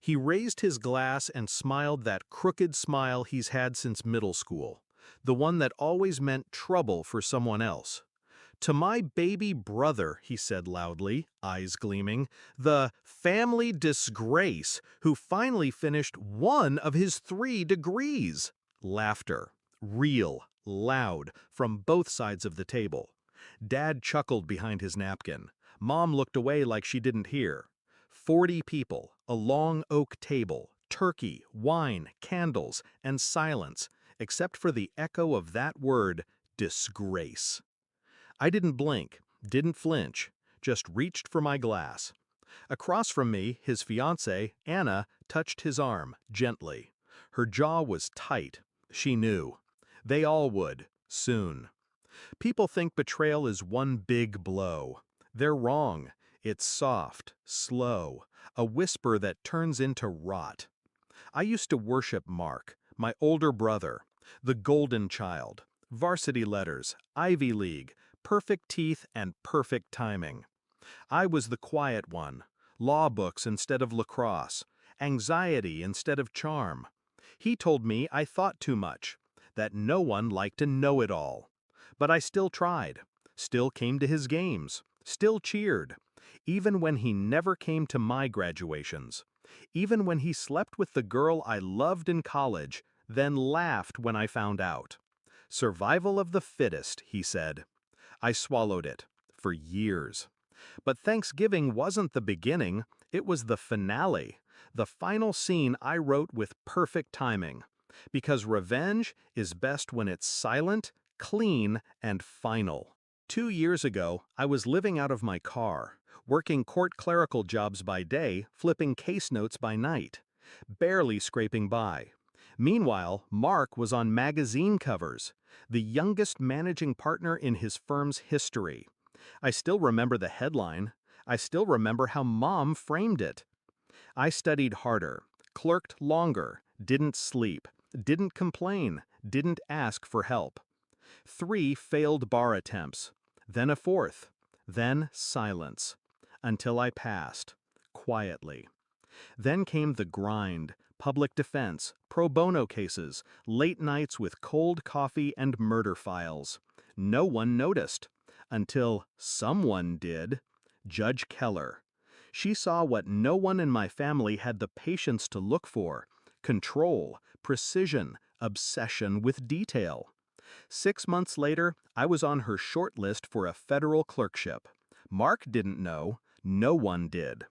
He raised his glass and smiled that crooked smile he's had since middle school, the one that always meant trouble for someone else. "To my baby brother," he said loudly, eyes gleaming, "the family disgrace who finally finished one of his 3 degrees." Laughter. Real, loud, from both sides of the table. Dad chuckled behind his napkin. Mom looked away like she didn't hear. 40 people, a long oak table, turkey, wine, candles, and silence, except for the echo of that word, disgrace. I didn't blink, didn't flinch, just reached for my glass. Across from me, his fiancée, Anna, touched his arm, gently. Her jaw was tight. She knew. They all would, soon. People think betrayal is one big blow. They're wrong. It's soft, slow, a whisper that turns into rot. I used to worship Mark, my older brother, the golden child, varsity letters, Ivy League, perfect teeth and perfect timing. I was the quiet one, law books instead of lacrosse, anxiety instead of charm. He told me I thought too much, that no one liked to know it all. But I still tried, still came to his games, still cheered, even when he never came to my graduations, even when he slept with the girl I loved in college, then laughed when I found out. Survival of the fittest, he said. I swallowed it, for years. But Thanksgiving wasn't the beginning, it was the finale, the final scene I wrote with perfect timing. Because revenge is best when it's silent, clean, and final. 2 years ago, I was living out of my car, working court clerical jobs by day, flipping case notes by night, barely scraping by. Meanwhile, Mark was on magazine covers, the youngest managing partner in his firm's history. I still remember the headline. I still remember how Mom framed it. I studied harder, clerked longer, didn't sleep, didn't complain, didn't ask for help. 3 failed bar attempts, then a 4th, then silence, until I passed, quietly. Then came the grind, public defense, pro bono cases, late nights with cold coffee and murder files. No one noticed, until someone did. Judge Keller. She saw what no one in my family had the patience to look for: control, precision, obsession with detail. 6 months later, I was on her short list for a federal clerkship. Mark didn't know. No one did.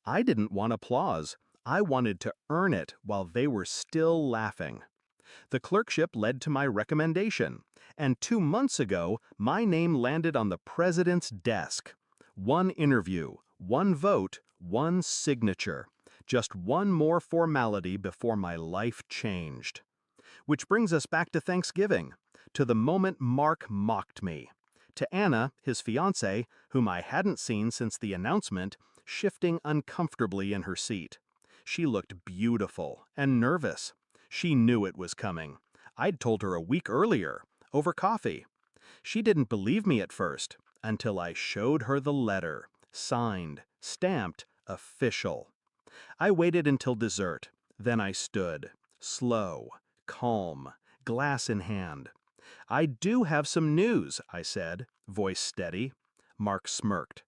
I didn't want applause. I wanted to earn it while they were still laughing. The clerkship led to my recommendation, and 2 months ago, my name landed on the president's desk. 1 interview, 1 vote, 1 signature. Just one more formality before my life changed. Which brings us back to Thanksgiving, to the moment Mark mocked me. To Anna, his fiancée, whom I hadn't seen since the announcement, shifting uncomfortably in her seat. She looked beautiful and nervous. She knew it was coming. I'd told her a week earlier, over coffee. She didn't believe me at first, until I showed her the letter, signed, stamped, official. I waited until dessert, then I stood, slow, calm, glass in hand. "I do have some news," I said, voice steady. Mark smirked.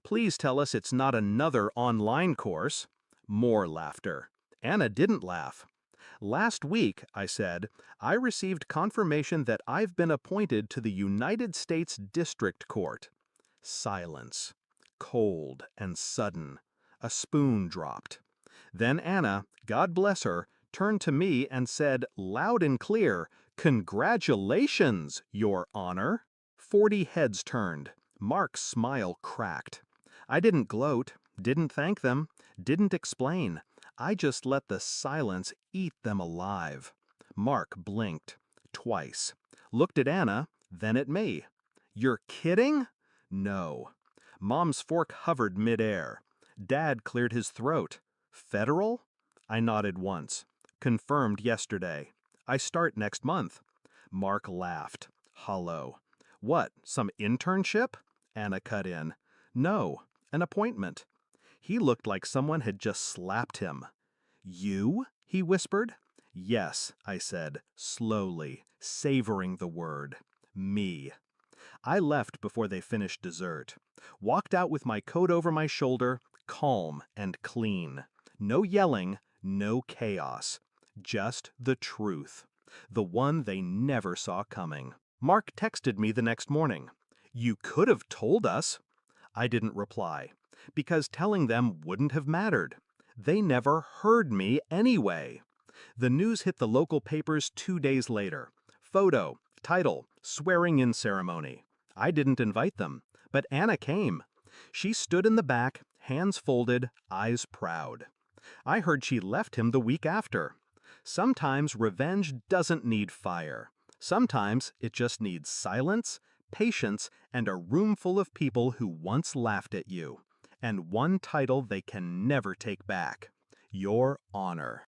"Please tell us it's not another online course." More laughter. Anna didn't laugh. "Last week," I said, "I received confirmation that I've been appointed to the United States District Court." Silence. Cold and sudden. A spoon dropped. Then Anna, God bless her, turned to me and said, loud and clear, "Congratulations, Your Honor." 40 heads turned. Mark's smile cracked. I didn't gloat, didn't thank them, didn't explain. I just let the silence eat them alive. Mark blinked, twice. Looked at Anna, then at me. "You're kidding?" "No." Mom's fork hovered midair. Dad cleared his throat. "Federal?" I nodded once. "Confirmed yesterday. I start next month." Mark laughed, hollow. "What, some internship?" Anna cut in. "No, an appointment." He looked like someone had just slapped him. You? He whispered. Yes, I said, slowly, savoring the word. Me. I left before they finished dessert. Walked out with my coat over my shoulder, calm and clean. No yelling, no chaos. Just the truth. The one they never saw coming. Mark texted me the next morning. You could have told us. I didn't reply, because telling them wouldn't have mattered. They never heard me anyway. The news hit the local papers 2 days later. Photo, title, swearing-in ceremony. I didn't invite them, but Anna came. She stood in the back, hands folded, eyes proud. I heard she left him the week after. Sometimes revenge doesn't need fire. Sometimes it just needs silence, patience, and a room full of people who once laughed at you. And one title they can never take back: your honor.